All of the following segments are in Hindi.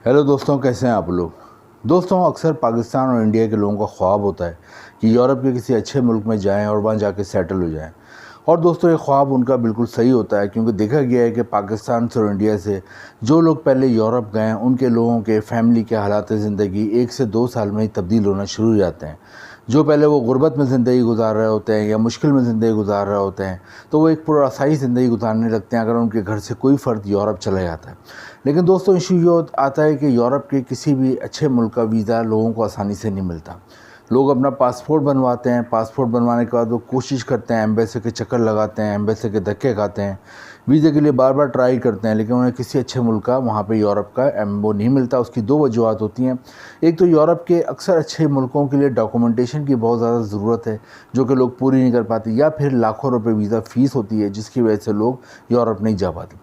हेलो दोस्तों, कैसे हैं आप लोग। दोस्तों, अक्सर पाकिस्तान और इंडिया के लोगों का ख्वाब होता है कि यूरोप के किसी अच्छे मुल्क में जाएं और वहां जाके सेटल हो जाएं। और दोस्तों, ये ख्वाब उनका बिल्कुल सही होता है, क्योंकि देखा गया है कि पाकिस्तान से और इंडिया से जो लोग पहले यूरोप गए हैं उनके लोगों के फैमिली के हालात ज़िंदगी 1 से 2 साल में ही तब्दील होना शुरू हो जाते हैं। जो पहले वो गुर्बत में ज़िंदगी गुजार रहे होते हैं या मुश्किल में ज़िंदगी गुजार रहे होते हैं, तो वो एक पूरा आसानी ज़िंदगी गुजारने लगते हैं अगर उनके घर से कोई फ़र्द यूरोप चला जाता है। लेकिन दोस्तों, इशू ये आता है कि यूरोप के किसी भी अच्छे मुल्क का वीज़ा लोगों को आसानी से नहीं मिलता। लोग अपना पासपोर्ट बनवाते हैं, पासपोर्ट बनवाने के बाद वो कोशिश करते हैं, एम्बेसी के चक्कर लगाते हैं, एम्बेसी के धक्के खाते हैं, वीज़े के लिए बार बार ट्राई करते हैं, लेकिन उन्हें किसी अच्छे मुल्क का वहाँ पे यूरोप का वो नहीं मिलता। उसकी दो वजूहत होती हैं। एक तो यूरोप के अक्सर अच्छे मुल्कों के लिए डॉक्यूमेंटेशन की बहुत ज़्यादा ज़रूरत है, जो कि लोग पूरी नहीं कर पाते, या फिर लाखों रुपये वीज़ा फ़ीस होती है, जिसकी वजह से लोग यूरोप नहीं जा पाते।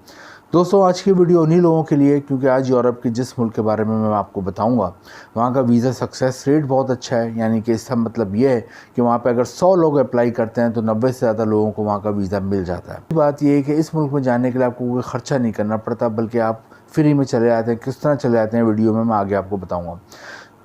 दोस्तों, आज की वीडियो उन्हीं लोगों के लिए, क्योंकि आज यूरोप के जिस मुल्क के बारे में मैं आपको बताऊंगा वहाँ का वीज़ा सक्सेस रेट बहुत अच्छा है। यानी कि इसका मतलब ये है कि वहाँ पे अगर 100 लोग अप्लाई करते हैं तो 90 से ज़्यादा लोगों को वहाँ का वीज़ा मिल जाता है। बात ये है कि इस मुल्क में जाने के लिए आपको कोई ख़र्चा नहीं करना पड़ता, बल्कि आप फ्री में चले जाते हैं। किस तरह चले जाते हैं वीडियो में मैं आगे आपको बताऊँगा।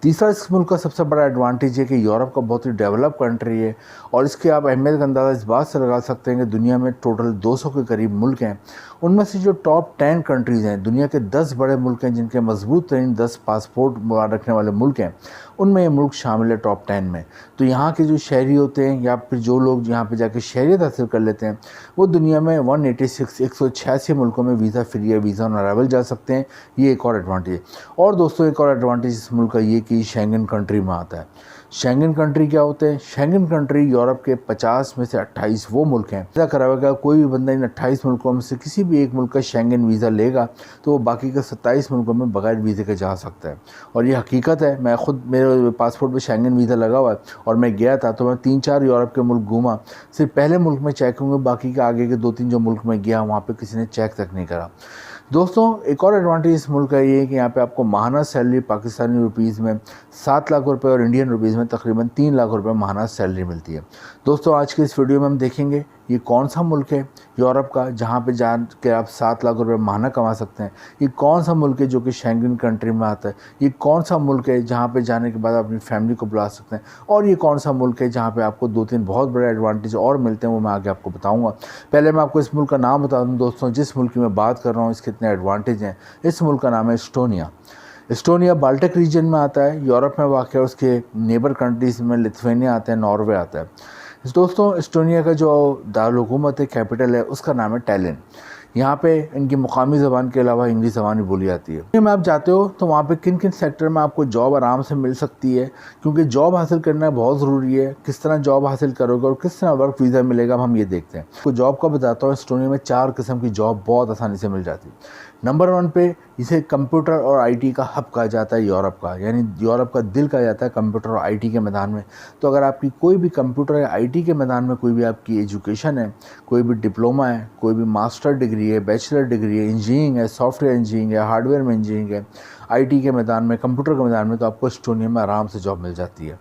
तीसरा, इस मुल्क का सबसे बड़ा एडवांटेज है कि यूरोप का बहुत ही डेवलप कंट्री है, और इसके आप अहमियत का अंदाज़ा इस बात से लगा सकते हैं कि दुनिया में टोटल 200 के करीब मुल्क हैं। उनमें से जो टॉप 10 कंट्रीज़ हैं, दुनिया के 10 बड़े मुल्क हैं जिनके मजबूत तरीन 10 पासपोर्ट रखने वाले मुल्क हैं, उनमें ये मुल्क शामिल है टॉप 10 में। तो यहाँ के जो शहरी होते हैं या फिर जो लोग यहाँ पे जाके शहरियत हासिल कर लेते हैं, वो दुनिया में 186 मुल्कों में वीज़ा फ्री या वीज़ा ऑन अराइवल जा सकते हैं। ये एक और एडवांटेज है। और दोस्तों, एक और एडवांटेज इस मुल्क का ये कि शेंगन कंट्री में आता है। शेंगन कंट्री क्या होते हैं? शेंगन कंट्री यूरोप के 50 में से 28 वो मुल्क हैं। ऐसा करा हुआ कोई भी बंदा इन 28 मुल्कों में से किसी भी एक मुल्क का शेंगन वीज़ा लेगा तो वो बाकी के 27 मुल्कों में बगैर वीज़े के जा सकता है। और ये हकीकत है। मैं खुद, मेरे पासपोर्ट पे शेंगन वीज़ा लगा हुआ है और मैं गया था, तो मैं 3-4 यूरोप के मुल्क घूमा। सिर्फ पहले मुल्क में चेक होंगे, बाकी के आगे के 2-3 जो मुल्क में गया वहाँ पर किसी ने चेक तक नहीं करा। दोस्तों, एक और एडवांटेज इस मुल्क का ये है कि यहाँ पे आपको माहाना सैलरी पाकिस्तानी रुपीज़ में 7 लाख रुपए और इंडियन रुपीज़ में तकरीबन 3 लाख रुपए माहाना सैलरी मिलती है। दोस्तों, आज के इस वीडियो में हम देखेंगे ये कौन सा मुल्क है यूरोप का जहाँ पे जान के आप 7 लाख रुपए माहाना कमा सकते हैं। ये कौन सा मुल्क है जो कि शेंगन कंट्री में आता है। ये कौन सा मुल्क है जहाँ पे जाने के बाद आप अपनी फैमिली को बुला सकते हैं। और ये कौन सा मुल्क है जहाँ पे आपको 2-3 बहुत बड़े एडवांटेज और मिलते हैं, वो मैं आगे आपको बताऊँगा। पहले मैं आपको इस मुल्क का नाम बता दूँ दोस्तों, जिस मुल्क की मैं बात कर रहा हूँ इसके इतने एडवांटेज हैं। इस मुल्क का नाम है एस्टोनिया। एस्टोनिया बाल्टिक रीजन में आता है, यूरोप में वाक़ है। उसके नेबर कंट्रीज़ में लिथुआनिया आता है, नॉर्वे आता है। दोस्तों, एस्टोनिया का जो दारुल हुकूमत है, कैपिटल है, उसका नाम है टैलिन। यहाँ पे इनकी मुकामी ज़बान के अलावा इंग्लिश ज़बान भी बोली जाती है। में आप जाते हो तो वहाँ पे किन किन सेक्टर में आपको जॉब आराम से मिल सकती है, क्योंकि जॉब हासिल करना बहुत ज़रूरी है। किस तरह जॉब हासिल करोगे और किस तरह वर्क वीज़ा मिलेगा, हम ये देखते हैं। तो जॉब का बताता हूँ। एस्टोनिया में 4 किस्म की जॉब बहुत आसानी से मिल जाती है। नंबर 1 पे इसे कंप्यूटर और आईटी का हब कहा जाता है यूरोप का, यानी यूरोप का दिल कहा जाता है कंप्यूटर और आईटी के मैदान में। तो अगर आपकी कोई भी कंप्यूटर या आईटी के मैदान में कोई भी आपकी एजुकेशन है, कोई भी डिप्लोमा है, कोई भी मास्टर डिग्री है, बैचलर डिग्री है, इंजीनियरिंग है, सॉफ्टवेयर इंजीनियरिंग है, हार्डवेयर में इंजीनियरिंग है, आईटी के मैदान में, कंप्यूटर के मैदान में, तो आपको एस्टोनिया में आराम से जॉब मिल जाती है।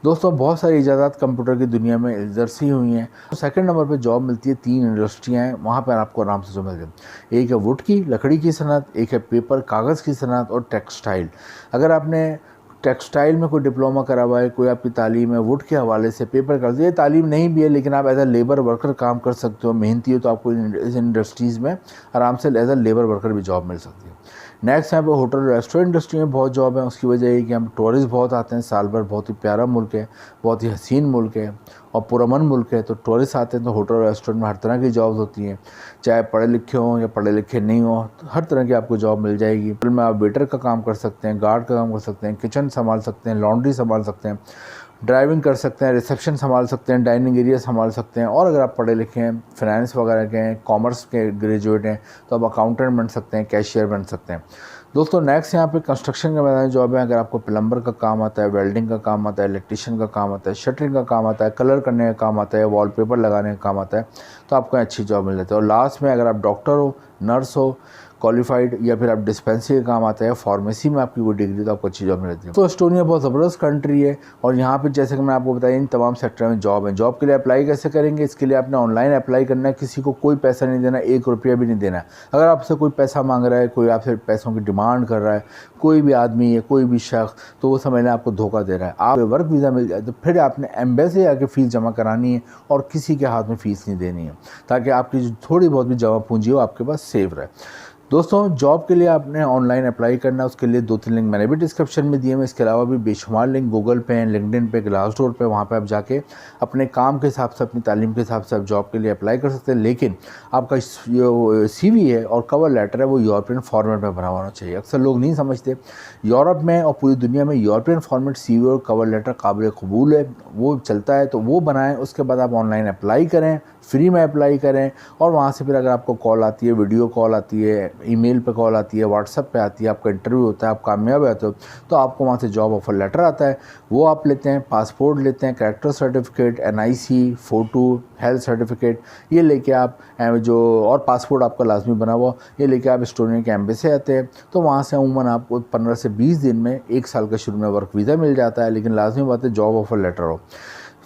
दोस्तों, बहुत सारी इजाज़त कंप्यूटर की दुनिया में दरसी हुई हैं। तो सेकंड नंबर पे जॉब मिलती है, 3 इंडस्ट्रियाँ हैं, वहाँ पर आपको आराम से जॉब मिल जाती है। एक है वुड की, लकड़ी की सनत, एक है पेपर कागज़ की सनत, और टेक्सटाइल। अगर आपने टेक्सटाइल में कोई डिप्लोमा करा हुआ है, कोई आपकी तालीम है वुड के हवाले से, पेपर का ये तालीम नहीं भी है, लेकिन आप एज अ लेबर वर्कर काम कर सकते हो, मेहनती हो, तो आपको इस इंडस्ट्रीज़ में आराम से एज अ लेबर वर्कर भी जॉब मिल सकती है। नेक्स्ट यहाँ पे होटल रेस्टोरेंट इंडस्ट्री में बहुत जॉब है। उसकी वजह ये कि हम टूरिस्ट बहुत आते हैं साल भर। बहुत ही प्यारा मुल्क है, बहुत ही हसीन मुल्क है और पुरअमन मुल्क है। तो टूरिस्ट आते हैं तो होटल रेस्टोरेंट में हर तरह की जॉब्स होती हैं, चाहे पढ़े लिखे हों या पढ़े लिखे नहीं हों, तो हर तरह की आपको जॉब मिल जाएगी। होटल में आप वेटर का काम कर सकते हैं, गार्ड का काम कर सकते हैं, किचन संभाल सकते हैं, लॉन्ड्री संभाल सकते हैं, ड्राइविंग कर सकते हैं, रिसेप्शन संभाल सकते हैं, डाइनिंग एरिया संभाल सकते हैं। और अगर आप पढ़े लिखे हैं, फाइनेंस वगैरह के हैं, कॉमर्स के ग्रेजुएट हैं, तो आप अकाउंटेंट बन सकते हैं, कैशियर बन सकते हैं। दोस्तों, नेक्स्ट यहाँ पे कंस्ट्रक्शन के मैदान जॉब है। अगर आपको प्लम्बर का काम आता है, वेल्डिंग का काम आता है, इलेक्ट्रिशियन का काम आता है, शटरिंग का काम आता है, कलर करने का काम आता है, वॉलपेपर लगाने का काम आता है, तो आपको अच्छी जॉब मिल जाती है। और लास्ट में अगर आप डॉक्टर हो, नर्स हो, क्वालिफाइड या फिर आप डिस्पेंसरी का काम आता है, फार्मेसी में आपकी कोई डिग्री, तो आपको अच्छी जॉब मिलती है। तो एस्टोनिया बहुत ज़बरदस्त कंट्री है और यहाँ पे जैसे कि मैं आपको बताया इन तमाम सेक्टर में जॉब है। जॉब के लिए अप्लाई कैसे करेंगे, इसके लिए आपने ऑनलाइन अप्लाई करना है, किसी को कोई पैसा नहीं देना, 1 रुपया भी नहीं देना है। अगर आपसे कोई पैसा मांग रहा है, कोई आपसे पैसों की डिमांड कर रहा है, कोई भी आदमी है, कोई भी शख्स, तो वो समझ लें आपको धोखा दे रहा है। आप वर्क वीज़ा मिल जाए तो फिर आपने एम्बेसी आके फ़ीस जमा करानी है और किसी के हाथ में फ़ीस नहीं देनी है, ताकि आपकी जो थोड़ी बहुत भी जमा पूंजी हो आपके पास सेव रहे। दोस्तों जॉब के लिए आपने ऑनलाइन अप्लाई करना है, उसके लिए 2-3 लिंक मैंने भी डिस्क्रिप्शन में दिए हैं। इसके अलावा भी बेशुमार लिंक गूगल पे हैं, लिंक्डइन पे, ग्लासडोर पे, वहाँ पे आप जाके अपने काम के हिसाब से, अपनी तालीम के हिसाब से आप जॉब के लिए अप्लाई कर सकते हैं। लेकिन आपका जो CV है और कवर लेटर है वो यूरोपियन फॉर्मेट में बना होना चाहिए। अक्सर लोग नहीं समझते, यूरोप में और पूरी दुनिया में यूरोपियन फॉर्मेट CV और कवर लेटर काबिल कबूल है, वो चलता है, तो वो बनाएं। उसके बाद आप ऑनलाइन अप्लाई करें, फ्री में अप्लाई करें और वहाँ से फिर अगर आपको कॉल आती है, वीडियो कॉल आती है, ईमेल पे कॉल आती है, व्हाट्सएप पे आती है, आपका इंटरव्यू होता है, आप कामयाब होते हो, तो आपको वहाँ से जॉब ऑफर लेटर आता है, वो आप लेते हैं। पासपोर्ट लेते हैं, character certificate, NIC, photo, health certificate, ये लेके आप जो, और पासपोर्ट आपका लाजमी बना हुआ, ये लेके आप एस्टोनिया के एम्बेसी आते हैं। तो वहाँ से अमूमन आपको 15 से 20 दिन में 1 साल का शुरू में वर्क वीज़ा मिल जाता है, लेकिन लाजमी बात है जॉब ऑफर लेटर हो।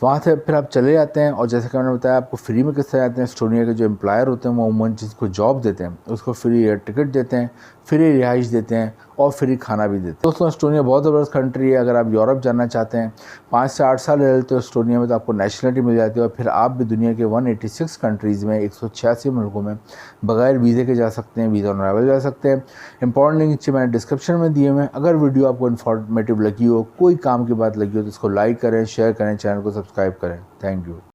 वहाँ से फिर आप चले जाते हैं और जैसे कि मैंने बताया आपको फ्री में किस तरह जाते हैं। एस्टोनिया के जो एम्प्लॉयर होते हैं वो अमूमन जिसको जॉब देते हैं उसको फ्री एयर टिकट देते हैं, फ्री रिहाइश देते हैं और फ्री खाना भी देते हैं। दोस्तों एस्टोनिया बहुत ज़बरदस्त कंट्री है। अगर आप यूरोप जाना चाहते हैं, 5 से 8 साल रह लेते हो एस्टोनिया में, तो आपको नेशनलिटी मिल जाती है और फिर आप भी दुनिया के 186 कंट्रीज़ में, 186 मुल्कों में बगैर वीज़े के जा सकते हैं, वीज़ा ऑन अराइवल जा सकते हैं। इंपॉर्टेंट लिंक नीचे मैंने डिस्क्रिप्शन में दिए हुए हैं। अगर वीडियो आपको इन्फॉर्मेटिव लगी हो, कोई काम की बात लगी हो, तो इसको लाइक करें, शेयर करें, चैनल को सब्सक्राइब करें। Thank you.